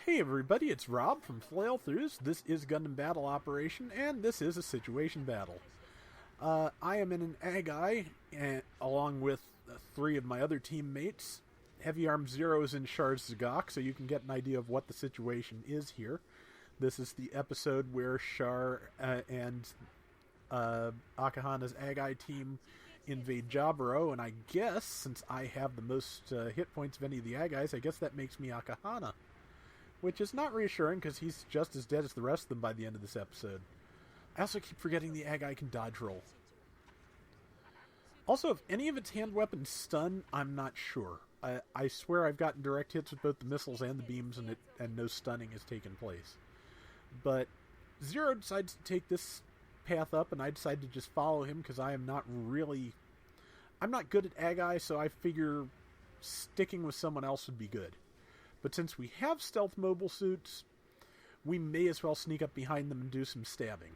Hey everybody, it's Rob from Flailthroughs. This is Gundam Battle Operation, and this is a situation battle. I am in an Acguy, along with three of my other teammates. Heavy Arm Zero is in Char's Zagok, so you can get an idea of what the situation is here. This is the episode where Char and Akahana's Acguy team invade Jaburo, and I guess, since I have the most hit points of any of the Acguys, I guess that makes me Akahana. Which is not reassuring, because he's just as dead as the rest of them by the end of this episode. I also keep forgetting the Acguy can dodge roll. Also, if any of its hand weapons stun, I'm not sure. I swear I've gotten direct hits with both the missiles and the beams, and no stunning has taken place. But Zero decides to take this path up, and I decide to just follow him, because I am not really... I'm not good at Acguy, so I figure sticking with someone else would be good. But since we have stealth mobile suits, we may as well sneak up behind them and do some stabbing.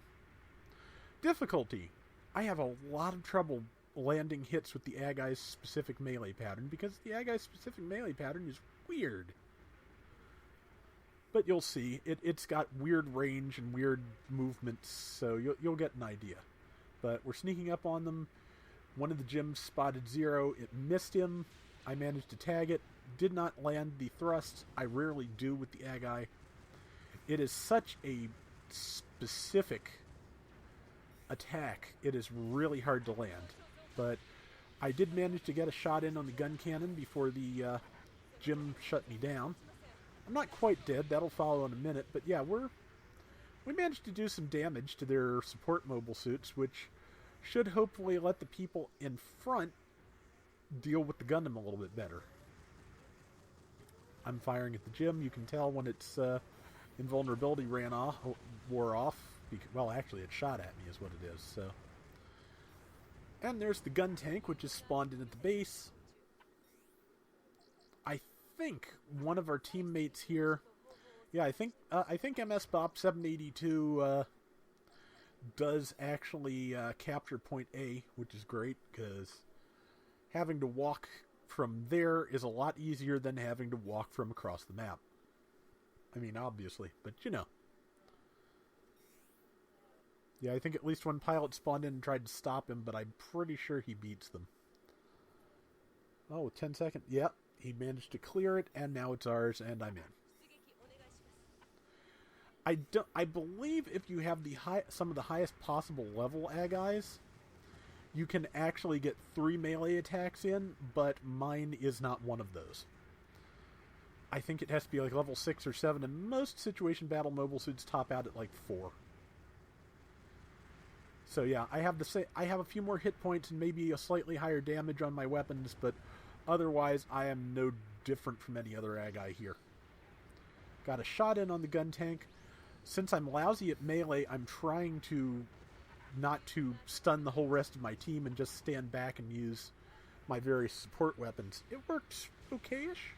Difficulty. I have a lot of trouble landing hits with the Acguy's specific melee pattern, because the Acguy's specific melee pattern is weird. But you'll see, it's got weird range and weird movements, so you'll get an idea. But we're sneaking up on them. One of the gyms spotted Zero. It missed him. I managed to tag it. Did not land the thrust. I rarely do with the Acguy. It is such a specific attack. It is really hard to land. But I did manage to get a shot in on the gun cannon before the gym shut me down. I'm not quite dead. That'll follow in a minute. But yeah, we managed to do some damage to their support mobile suits, which should hopefully let the people in front deal with the Gundam a little bit better. I'm firing at the gym. You can tell when its invulnerability wore off. Well, actually, it shot at me is what it is. So, and there's the gun tank, which is spawned in at the base. I think one of our teammates here. Yeah, I think MS Bop 782 does actually capture point A, which is great because having to walk from there is a lot easier than having to walk from across the map. I mean, obviously, but you know. Yeah, I think at least one pilot spawned in and tried to stop him, but I'm pretty sure he beats them. Oh, 10 seconds. Yep, he managed to clear it, and now it's ours, and I'm in. I believe if you have some of the highest possible level Acguys, you can actually get 3 melee attacks in, but mine is not one of those. I think it has to be like level 6 or 7, and most situation battle mobile suits top out at like 4. So yeah, I have a few more hit points and maybe a slightly higher damage on my weapons, but otherwise I am no different from any other Acguy here. Got a shot in on the gun tank. Since I'm lousy at melee, I'm trying to not to stun the whole rest of my team and just stand back and use my various support weapons. It worked okay-ish.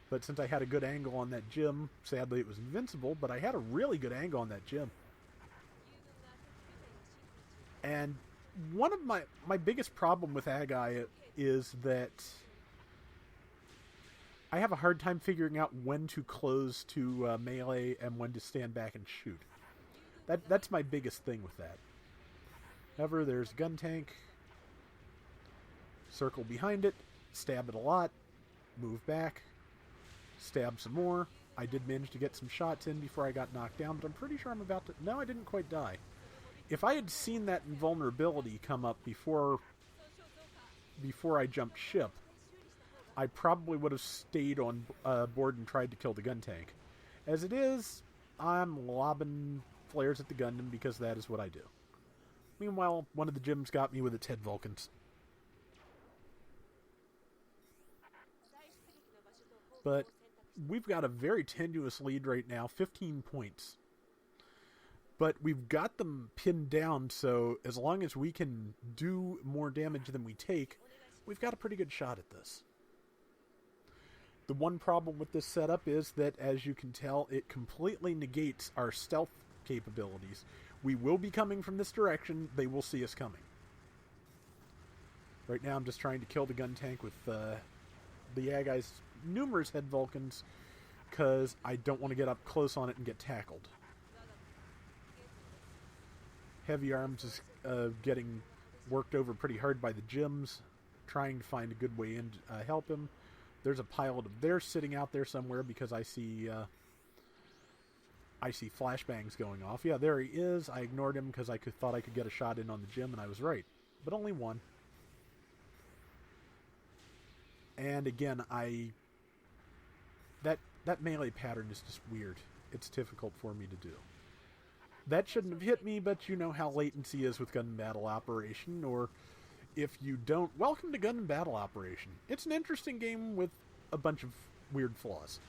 But since I had a good angle on that gym, sadly it was invincible, but I had a really good angle on that gym. And one of my biggest problem with Acguy is that I have a hard time figuring out when to close to melee and when to stand back and shoot. That's my biggest thing with that. However, there's a gun tank. Circle behind it. Stab it a lot. Move back. Stab some more. I did manage to get some shots in before I got knocked down, but I'm pretty sure I'm about to... No, I didn't quite die. If I had seen that invulnerability come up before I jumped ship, I probably would have stayed on board and tried to kill the gun tank. As it is, I'm lobbing flares at the Gundam because that is what I do. Meanwhile, one of the gyms got me with its head Vulcans. But we've got a very tenuous lead right now, 15 points. But we've got them pinned down, so as long as we can do more damage than we take, we've got a pretty good shot at this. The one problem with this setup is that, as you can tell, it completely negates our stealth capabilities. We will be coming from this direction. They will see us coming. Right now I'm just trying to kill the gun tank with the Acguy's numerous head Vulcans because I don't want to get up close on it and get tackled. Heavy Arms is getting worked over pretty hard by the gyms, trying to find a good way in to help him. There's a pilot of theirs sitting out there somewhere because I see flashbangs going off. Yeah, there he is. I ignored him because I thought I could get a shot in on the gym, and I was right. But only one. And again, that melee pattern is just weird. It's difficult for me to do. That shouldn't have hit me, but you know how latency is with Gundam Battle Operation, or if you don't, welcome to Gundam Battle Operation. It's an interesting game with a bunch of weird flaws.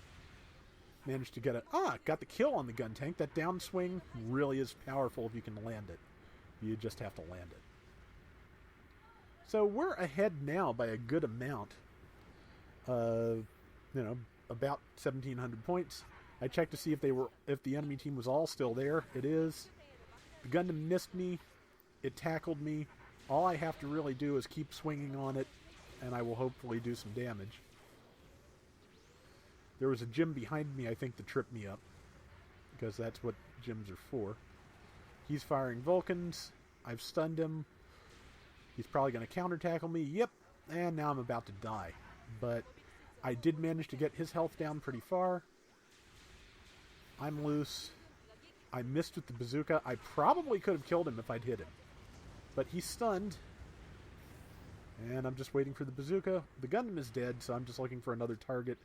Managed to got the kill on the gun tank. That downswing really is powerful if you can land it. You just have to land it. So we're ahead now by a good amount. About 1,700 points. I checked to see if the enemy team was all still there. It is. The Gundam missed me. It tackled me. All I have to really do is keep swinging on it, and I will hopefully do some damage. There was a gym behind me, I think, that tripped me up, because that's what gyms are for. He's firing Vulcans. I've stunned him. He's probably going to counter-tackle me. Yep. And now I'm about to die. But I did manage to get his health down pretty far. I'm loose. I missed with the bazooka. I probably could have killed him if I'd hit him. But he's stunned. And I'm just waiting for the bazooka. The Gundam is dead, so I'm just looking for another target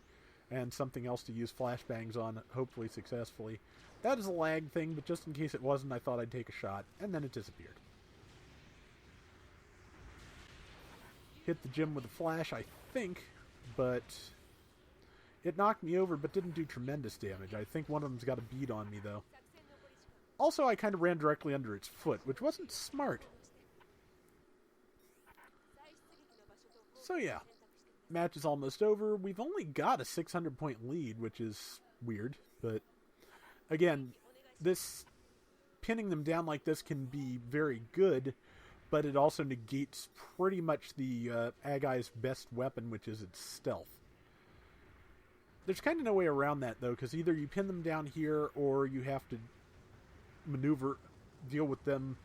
and something else to use flashbangs on, hopefully successfully. That is a lag thing, but just in case it wasn't, I thought I'd take a shot, and then it disappeared. Hit the gym with a flash, I think, but it knocked me over, but didn't do tremendous damage. I think one of them's got a bead on me, though. Also, I kind of ran directly under its foot, which wasn't smart. So yeah, match is almost over. We've only got a 600-point lead, which is weird, but again, this pinning them down like this can be very good, but it also negates pretty much the Acguy's best weapon, which is its stealth. There's kind of no way around that, though, because either you pin them down here or you have to deal with them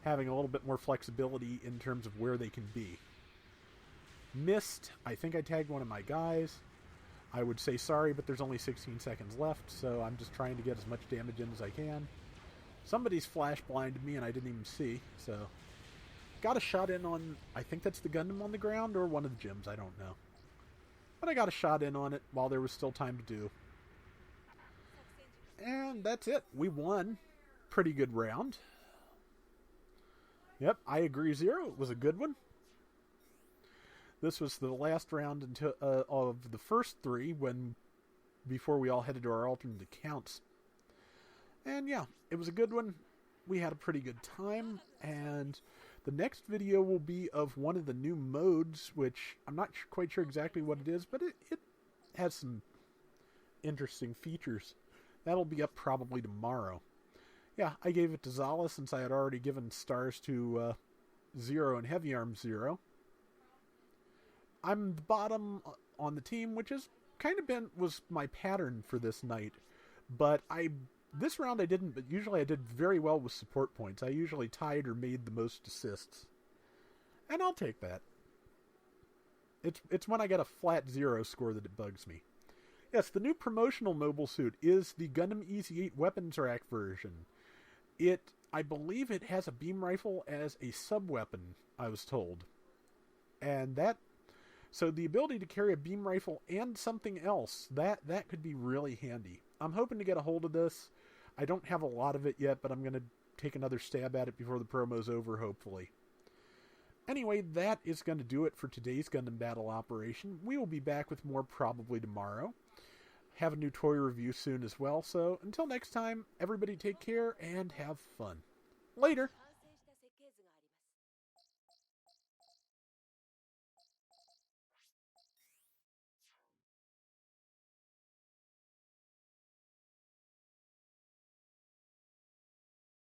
having a little bit more flexibility in terms of where they can be. Missed. I think I tagged one of my guys. I would say sorry, but there's only 16 seconds left, so I'm just trying to get as much damage in as I can. Somebody's flash blinded me and I didn't even see, so got a shot in on, I think that's the Gundam on the ground or one of the gyms, I don't know. But I got a shot in on it while there was still time to do. And that's it. We won. Pretty good round. Yep, I agree, Zero. It was a good one. This was the last round of the first three before we all headed to our alternate accounts. And yeah, it was a good one. We had a pretty good time, and the next video will be of one of the new modes, which I'm not quite sure exactly what it is, but it has some interesting features. That'll be up probably tomorrow. Yeah, I gave it to Zala since I had already given stars to Zero and Heavy Arms Zero. I'm the bottom on the team, which has kind of was my pattern for this night. But this round I didn't, but usually I did very well with support points. I usually tied or made the most assists. And I'll take that. It's when I get a flat 0 score that it bugs me. Yes, the new promotional mobile suit is the Gundam EZ-8 weapons rack version. I believe it has a beam rifle as a sub-weapon, I was told. And so the ability to carry a beam rifle and something else, that could be really handy. I'm hoping to get a hold of this. I don't have a lot of it yet, but I'm going to take another stab at it before the promo's over, hopefully. Anyway, that is going to do it for today's Gundam Battle Operation. We will be back with more probably tomorrow. Have a new toy review soon as well. So until next time, everybody take care and have fun. Later!